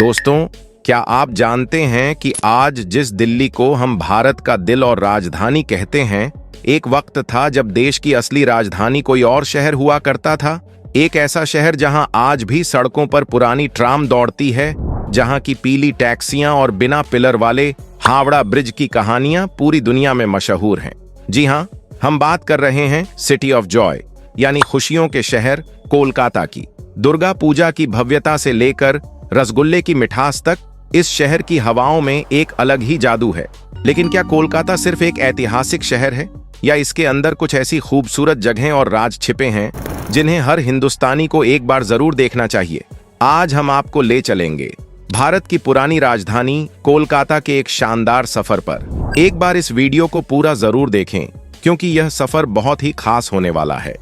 दोस्तों, क्या आप जानते हैं कि आज जिस दिल्ली को हम भारत का दिल और राजधानी कहते हैं, एक वक्त था जब देश की असली राजधानी कोई और शहर हुआ करता था। एक ऐसा शहर जहां आज भी सड़कों पर पुरानी ट्राम दौड़ती है, जहां की पीली टैक्सियां और बिना पिलर वाले हावड़ा ब्रिज की कहानियां पूरी दुनिया में मशहूर हैं। जी हां, हम बात कर रहे हैं सिटी ऑफ जॉय यानी खुशियों के शहर कोलकाता की। दुर्गा पूजा की भव्यता से लेकर रसगुल्ले की मिठास तक इस शहर की हवाओं में एक अलग ही जादू है। लेकिन क्या कोलकाता सिर्फ एक ऐतिहासिक शहर है, या इसके अंदर कुछ ऐसी खूबसूरत जगहें और राज छिपे हैं जिन्हें हर हिंदुस्तानी को एक बार जरूर देखना चाहिए? आज हम आपको ले चलेंगे भारत की पुरानी राजधानी कोलकाता के एक शानदार सफर पर। एक बार इस वीडियो को पूरा जरूर देखें, क्योंकि यह सफर बहुत ही खास होने वाला है।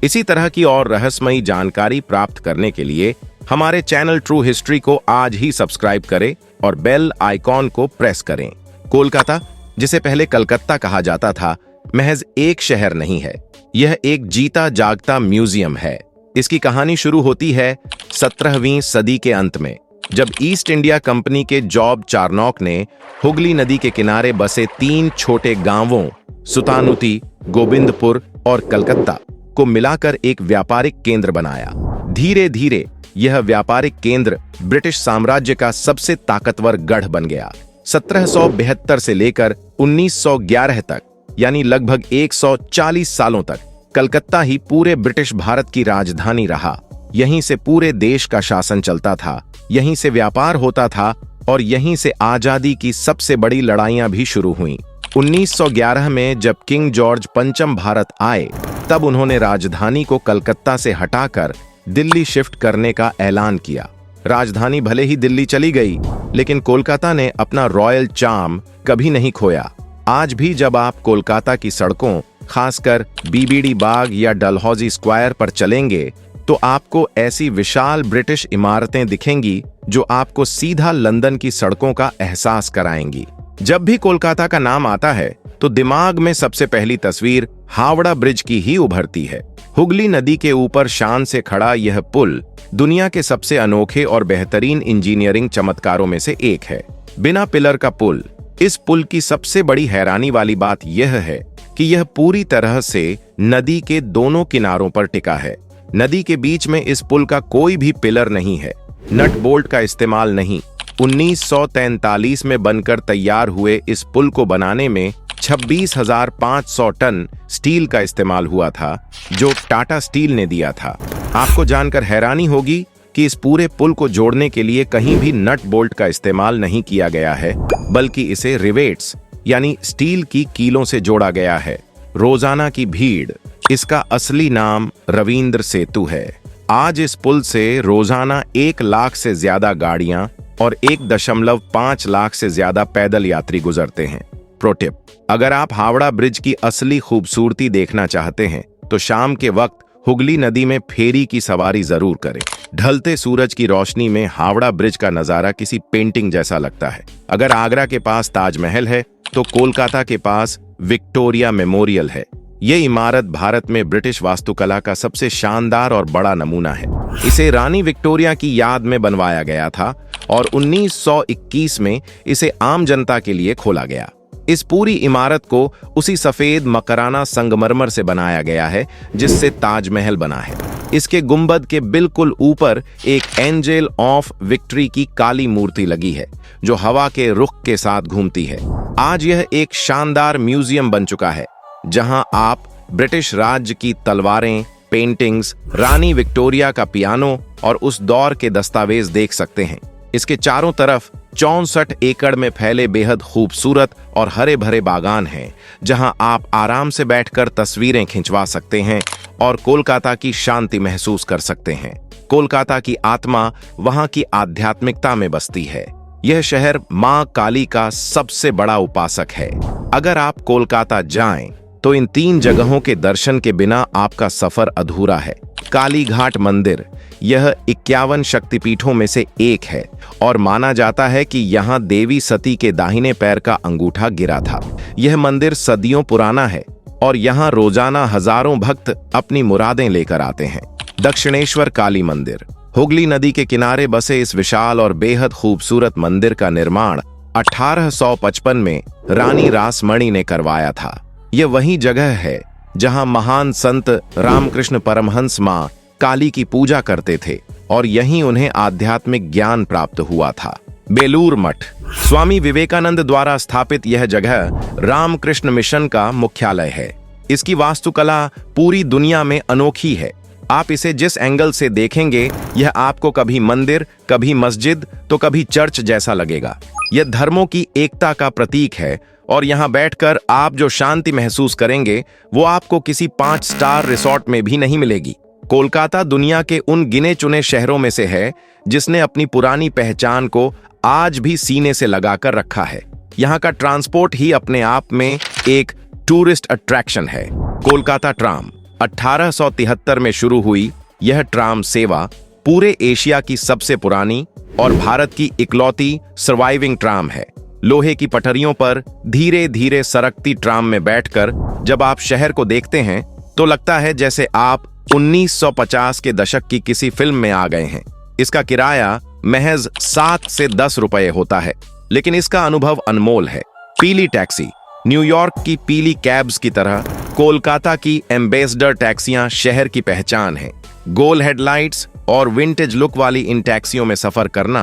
इसी तरह की और रहस्यमयी जानकारी प्राप्त करने के लिए हमारे चैनल ट्रू हिस्ट्री को आज ही सब्सक्राइब करें और बेल आइकॉन को प्रेस करें। कोलकाता, जिसे पहले कलकत्ता कहा जाता था, महज एक शहर नहीं है, यह एक जीता जागता म्यूजियम है। इसकी कहानी शुरू होती है 17वीं सदी के अंत में, जब ईस्ट इंडिया कंपनी के जॉब चार्नोक ने हुगली नदी के किनारे बसे 3 छोटे गांवों सुतानुती, गोविंदपुर और कलकत्ता को मिलाकर एक व्यापारिक केंद्र बनाया। धीरे धीरे यह व्यापारिक केंद्र ब्रिटिश साम्राज्य का सबसे ताकतवर गढ़ बन गया। 1772 से लेकर 1911 तक, यानी लगभग 140 सालों तक कलकत्ता ही पूरे ब्रिटिश भारत की राजधानी रहा। यहीं से पूरे देश का शासन चलता था, यहीं से व्यापार होता था और यहीं से आजादी की सबसे बड़ी लड़ाइयां भी शुरू हुईं। 1911 में जब किंग जॉर्ज पंचम भारत आए, तब उन्होंने राजधानी को कलकत्ता से हटाकर दिल्ली शिफ्ट करने का ऐलान किया। राजधानी भले ही दिल्ली चली गई, लेकिन कोलकाता ने अपना रॉयल चार्म कभी नहीं खोया। आज भी जब आप कोलकाता की सड़कों, खासकर बीबीडी बाग या डलहौजी स्क्वायर पर चलेंगे, तो आपको ऐसी विशाल ब्रिटिश इमारतें दिखेंगी जो आपको सीधा लंदन की सड़कों का एहसास कराएंगी। जब भी कोलकाता का नाम आता है, तो दिमाग में सबसे पहली तस्वीर हावड़ा ब्रिज की ही उभरती है। हुगली नदी के ऊपर शान से खड़ा यह पुल दुनिया के सबसे अनोखे और बेहतरीन इंजीनियरिंग चमत्कारों में से एक है। बिना पिलर का पुल। इस पुल की सबसे बड़ी हैरानी वाली बात यह है कि यह पूरी तरह से नदी के दोनों किनारों पर टिका है। नदी के बीच में इस पुल का कोई भी पिलर नहीं है, नट बोल्ट का इस्तेमाल नहीं। 1943 में बनकर तैयार हुए इस पुल को बनाने में 26,500 टन स्टील का इस्तेमाल हुआ था, जो टाटा स्टील ने दिया था। आपको जानकर हैरानी होगी कि इस पूरे पुल को जोड़ने के लिए कहीं भी नट बोल्ट का इस्तेमाल नहीं किया गया है, बल्कि इसे रिवेट्स यानी स्टील की कीलों से जोड़ा गया है। रोजाना की भीड़, इसका असली नाम रविंद्र सेतु है। आज इस पुल से रोजाना 1 लाख से ज्यादा गाड़ियां और 1.5 लाख से ज्यादा पैदल यात्री गुजरते हैं। प्रो टिप: अगर आप हावड़ा ब्रिज की असली खूबसूरती देखना चाहते हैं, तो शाम के वक्त हुगली नदी में फेरी की सवारी जरूर करें। ढलते सूरज की रोशनी में हावड़ा ब्रिज का नजारा किसी पेंटिंग जैसा लगता है। अगर आगरा के पास ताजमहल है, तो कोलकाता के पास विक्टोरिया मेमोरियल है। ये इमारत भारत में ब्रिटिश वास्तुकला का सबसे शानदार और बड़ा नमूना है। इसे रानी विक्टोरिया की याद में बनवाया गया था और 1921 में इसे आम जनता के लिए खोला गया। इस पूरी इमारत को उसी सफेद मकराना संगमरमर से बनाया गया है जिससे ताजमहल बना है। इसके गुंबद के बिल्कुल ऊपर एक एंजल ऑफ विक्ट्री की काली मूर्ति लगी है, जो हवा के रुख के साथ घूमती है। आज यह एक शानदार म्यूजियम बन चुका है, जहां आप ब्रिटिश राज्य की तलवारें, पेंटिंग्स, रानी विक्टोरिया का पियानो और उस दौर के दस्तावेज देख सकते हैं। इसके चारों तरफ 64 एकड़ में फैले बेहद खूबसूरत और हरे भरे बागान हैं, जहां आप आराम से बैठकर तस्वीरें खिंचवा सकते हैं और कोलकाता की शांति महसूस कर सकते हैं। कोलकाता की आत्मा वहां की आध्यात्मिकता में बसती है। यह शहर मां काली का सबसे बड़ा उपासक है। अगर आप कोलकाता जाएं, तो इन 3 जगहों के दर्शन के बिना आपका सफर अधूरा है। काली घाट मंदिर, यह 51 शक्तिपीठों में से एक है और माना जाता है कि यहाँ देवी सती के दाहिने पैर का अंगूठा गिरा था। यह मंदिर सदियों पुराना है और यहाँ रोजाना हजारों भक्त अपनी मुरादें लेकर आते हैं। दक्षिणेश्वर काली मंदिर, हुगली नदी के किनारे बसे इस विशाल और बेहद खूबसूरत मंदिर का निर्माण 1855 में रानी रासमणि ने करवाया था। यह वही जगह है जहां महान संत रामकृष्ण परमहंस मां काली की पूजा करते थे और यहीं उन्हें आध्यात्मिक ज्ञान प्राप्त हुआ था। बेलूर मठ स्वामी विवेकानंद द्वारा स्थापित यह जगह रामकृष्ण मिशन का मुख्यालय है। इसकी वास्तुकला पूरी दुनिया में अनोखी है। आप इसे जिस एंगल से देखेंगे यह आपको कभी मंदिर, कभी मस्जिद तो कभी चर्च जैसा लगेगा। यह धर्मों की एकता का प्रतीक है और यहाँ बैठकर आप जो शांति महसूस करेंगे वो आपको किसी 5 स्टार रिसोर्ट में भी नहीं मिलेगी। कोलकाता दुनिया के उन गिने चुने शहरों में से है जिसने अपनी पुरानी पहचान को आज भी सीने से लगाकर रखा है। यहाँ का ट्रांसपोर्ट ही अपने आप में एक टूरिस्ट अट्रैक्शन है। कोलकाता ट्राम 1873 में शुरू हुई यह ट्राम सेवा पूरे एशिया की सबसे पुरानी और भारत की इकलौती सर्वाइविंग ट्राम है। लोहे की पटरियों पर धीरे धीरे सरकती ट्राम में बैठकर जब आप शहर को देखते हैं तो लगता है जैसे आप 1950 के दशक की किसी फिल्म में आ गए हैं। इसका किराया महज 7 से 10 रुपए होता है, लेकिन इसका अनुभव अनमोल है। पीली टैक्सी न्यूयॉर्क की पीली कैब्स की तरह कोलकाता की एम्बेसडर टैक्सियां शहर की पहचान हैं। गोल हेडलाइट्स और विंटेज लुक वाली इन टैक्सियों में सफर करना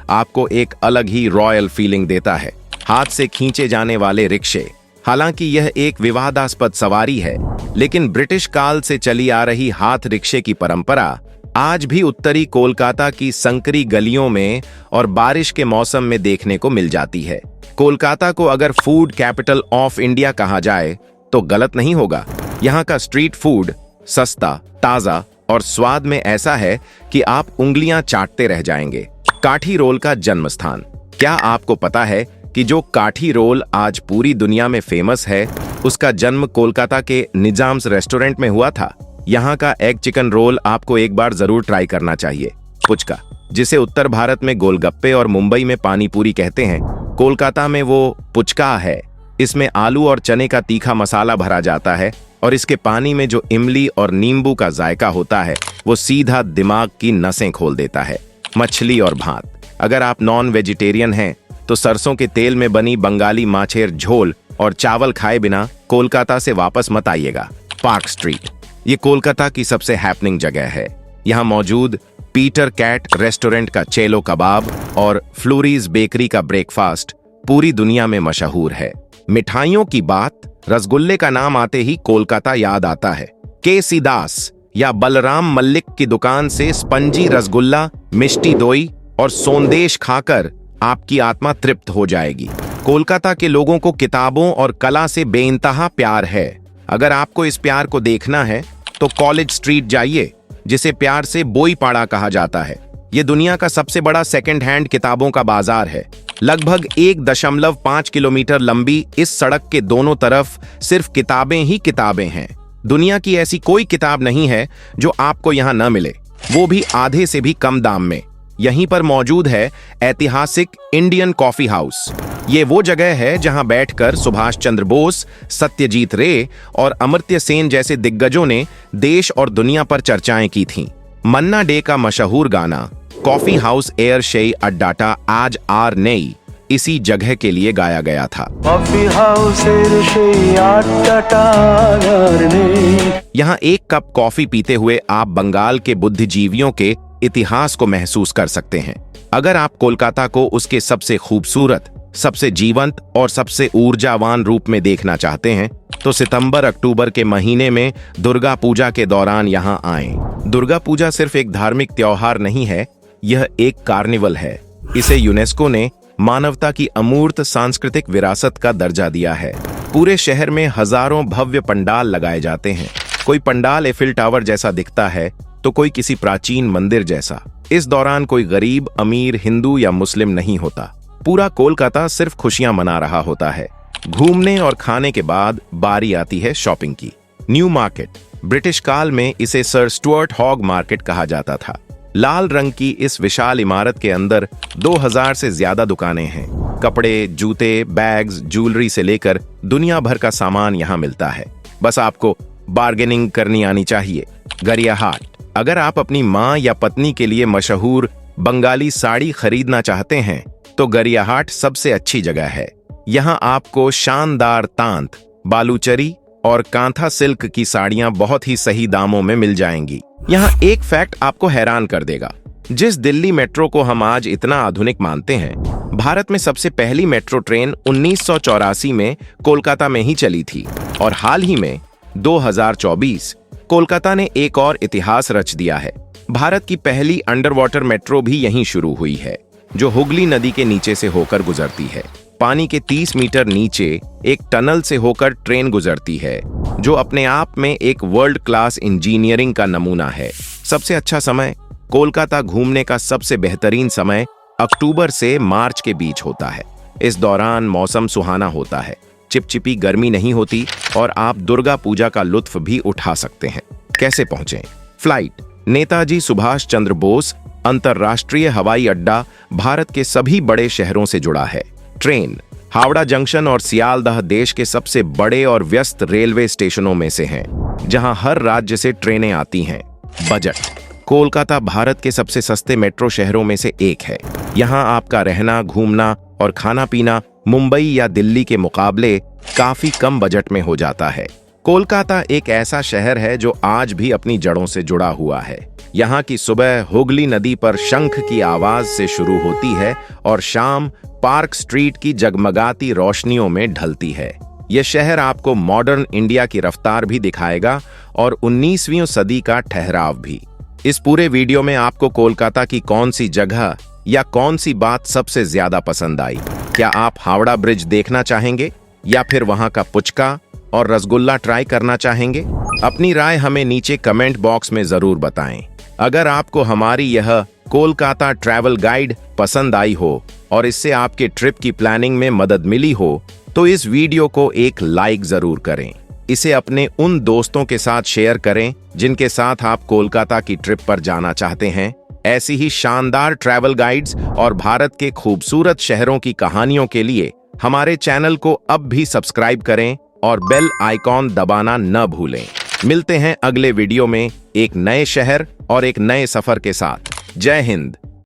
आपको एक अलग ही रॉयल फीलिंग देता है। हाथ से खींचे जाने वाले रिक्शे, हालांकि यह एक विवादास्पद सवारी है, लेकिन ब्रिटिश काल से चली आ रही हाथ रिक्शे की परंपरा आज भी उत्तरी कोलकाता की संकरी गलियों में और बारिश के मौसम में देखने को मिल जाती है। कोलकाता को अगर फूड कैपिटल ऑफ इंडिया कहा जाए तो गलत नहीं होगा। यहाँ का स्ट्रीट फूड सस्ता, ताजा और स्वाद में ऐसा है कि आप उंगलियां चाटते रह जाएंगे। काठी रोल का जन्म स्थान। क्या आपको पता है कि जो काठी रोल आज पूरी दुनिया में फेमस है उसका जन्म कोलकाता के निजाम्स रेस्टोरेंट में हुआ था। यहाँ का एग चिकन रोल आपको एक बार जरूर ट्राई करना चाहिए। पुचका, जिसे उत्तर भारत में गोलगप्पे और मुंबई में पानी पूरी कहते हैं, कोलकाता में वो पुचका है। इसमें आलू और चने का तीखा मसाला भरा जाता है और इसके पानी में जो इमली और नींबू का जायका होता है वो सीधा दिमाग की नसें खोल देता है। मछली और भात। अगर आप नॉन वेजिटेरियन हैं तो सरसों के तेल में बनी बंगाली माछेर झोल और चावल खाए बिना कोलकाता से वापस मत आइएगा। पार्क स्ट्रीट, ये कोलकाता की सबसे हैपनिंग जगह है। यहाँ मौजूद पीटर कैट रेस्टोरेंट का चेलो कबाब और फ्लोरीज बेकरी का ब्रेकफास्ट पूरी दुनिया में मशहूर है। मिठाइयों की बात, रसगुल्ले का नाम आते ही कोलकाता याद आता है। केसी दास या बलराम मल्लिक की दुकान से स्पंजी रसगुल्ला, मिष्टी दोई और सोंदेश खाकर आपकी आत्मा तृप्त हो जाएगी। कोलकाता के लोगों को किताबों और कला से बेइंतहा प्यार है। अगर आपको इस प्यार को देखना है तो कॉलेज स्ट्रीट जाइए, जिसे प्यार से बोईपाड़ा कहा जाता है। ये दुनिया का सबसे बड़ा सेकंड हैंड किताबों का बाजार है। लगभग 1.5 किलोमीटर लंबी इस सड़क के दोनों तरफ सिर्फ किताबें ही किताबें हैं। दुनिया की ऐसी कोई किताब नहीं है जो आपको यहाँ न मिले, वो भी आधे से भी कम दाम में। यहीं पर मौजूद है ऐतिहासिक इंडियन कॉफी हाउस। ये वो जगह है जहां बैठकर सुभाष चंद्र बोस, सत्यजीत रे और अमर्त्य सेन जैसे दिग्गजों ने देश और दुनिया पर चर्चाएं की थीं। मन्ना डे का मशहूर गाना कॉफी हाउस एयर शेई अड्डाटा आज आर नई इसी जगह के लिए गाया गया था। कॉफी हाउस एयर शेई अड्डाटा आर नई। यहाँ एक कप कॉफी पीते हुए आप बंगाल के बुद्धिजीवियों के इतिहास को महसूस कर सकते हैं। अगर आप कोलकाता को उसके सबसे खूबसूरत, सबसे जीवंत और सबसे ऊर्जावान रूप में देखना चाहते हैं तो सितंबर-अक्टूबर के महीने में दुर्गा पूजा के दौरान यहाँ आएं। दुर्गा पूजा सिर्फ एक धार्मिक त्योहार नहीं है, यह एक कार्निवल है। इसे यूनेस्को ने मानवता की अमूर्त सांस्कृतिक विरासत का दर्जा दिया है। पूरे शहर में हजारों भव्य पंडाल लगाए जाते हैं। कोई पंडाल एफिल टावर जैसा दिखता है तो कोई किसी प्राचीन मंदिर जैसा। इस दौरान कोई गरीब, अमीर, हिंदू या मुस्लिम नहीं होता। पूरा कोलकाता सिर्फ खुशियां मना रहा होता है। घूमने और खाने के बाद बारी आती है शॉपिंग की। न्यू मार्केट, ब्रिटिश काल में इसे सर स्टुअर्ट हॉग मार्केट कहा जाता था। लाल रंग की इस विशाल इमारत के अंदर 2000 से ज्यादा दुकानें हैं। कपड़े, जूते, बैग्स, ज्वेलरी से लेकर दुनिया भर का सामान यहाँ मिलता है। बस आपको बार्गेनिंग करनी आनी चाहिए। गरियाहाट, अगर आप अपनी माँ या पत्नी के लिए मशहूर बंगाली साड़ी खरीदना चाहते हैं तो गरियाहाट सबसे अच्छी जगह है। यहाँ आपको शानदार तांत, बालूचरी और कांथा सिल्क की साड़ियां बहुत ही सही दामों में मिल जाएंगी। यहाँ एक फैक्ट आपको हैरान कर देगा। जिस दिल्ली मेट्रो को हम आज इतना आधुनिक मानते हैं, भारत में सबसे पहली मेट्रो ट्रेन 1984 में कोलकाता में ही चली थी। और हाल ही में 2024 कोलकाता ने एक और इतिहास रच दिया है। भारत की पहली अंडर वाटर मेट्रो भी यहीं शुरू हुई है, जो हुगली नदी के नीचे से होकर गुजरती है। पानी के 30 मीटर नीचे एक टनल से होकर ट्रेन गुजरती है, जो अपने आप में एक वर्ल्ड क्लास इंजीनियरिंग का नमूना है। सबसे अच्छा समय कोलकाता घूमने का सबसे बेहतरीन समय अक्टूबर से मार्च के बीच होता है। इस दौरान मौसम सुहाना होता है, चिपचिपी गर्मी नहीं होती और आप दुर्गा पूजा का लुत्फ भी उठा सकते हैं। कैसे पहुंचें? फ्लाइट नेताजी सुभाष चंद्र बोस अंतर्राष्ट्रीय हवाई अड्डा भारत के सभी बड़े शहरों से जुड़ा है। ट्रेन हावड़ा जंक्शन और सियालदह देश के सबसे बड़े और व्यस्त रेलवे स्टेशनों में से हैं, जहां हर राज्य से ट्रेनें आती हैं। बजट कोलकाता भारत के सबसे सस्ते मेट्रो शहरों में से एक है। यहाँ आपका रहना, घूमना और खाना पीना मुंबई या दिल्ली के मुकाबले काफी कम बजट में हो जाता है। कोलकाता एक ऐसा शहर है जो आज भी अपनी जड़ों से जुड़ा हुआ है। यहाँ की सुबह हुगली नदी पर शंख की आवाज से शुरू होती है और शाम पार्क स्ट्रीट की जगमगाती रोशनियों में ढलती है। यह शहर आपको मॉडर्न इंडिया की रफ्तार भी दिखाएगा और 19वीं सदी का ठहराव भी। इस पूरे वीडियो में आपको कोलकाता की कौन सी जगह या कौन सी बात सबसे ज्यादा पसंद आई? क्या आप हावड़ा ब्रिज देखना चाहेंगे या फिर वहां का पुचका और रसगुल्ला ट्राई करना चाहेंगे? अपनी राय हमें नीचे कमेंट बॉक्स में जरूर बताएं। अगर आपको हमारी यह कोलकाता ट्रैवल गाइड पसंद आई हो और इससे आपके ट्रिप की प्लानिंग में मदद मिली हो तो इस वीडियो को एक लाइक जरूर करें। इसे अपने उन दोस्तों के साथ शेयर करें जिनके साथ आप कोलकाता की ट्रिप पर जाना चाहते हैं। ऐसी ही शानदार ट्रैवल गाइड्स और भारत के खूबसूरत शहरों की कहानियों के लिए हमारे चैनल को अब भी सब्सक्राइब करें और बेल आइकॉन दबाना न भूलें। मिलते हैं अगले वीडियो में एक नए शहर और एक नए सफर के साथ। जय हिंद।